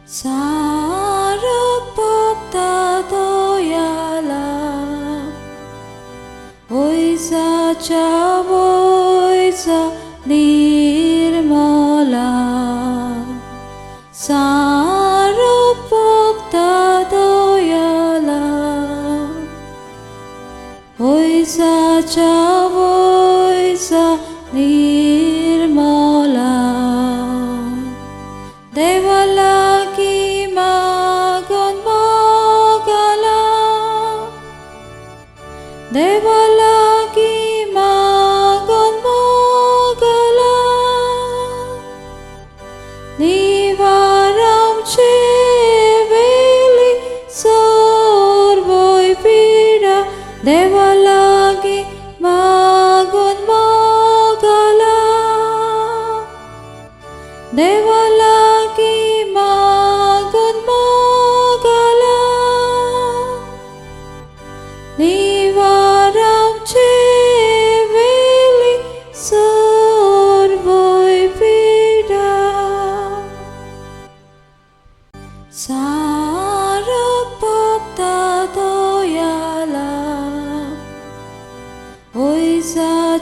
Sarupukta doyala Oisa chavoisa nirmala Sarupukta doyala Oisa chavoisa nirmala Devalaki magon mogala Devalaki magon mogala Nivaram cheveli sorvoi pida Devalaki magon mogala Devalaki magon mogala Nivaram cheveli sorvoi pida Sarupukta doyala Oisa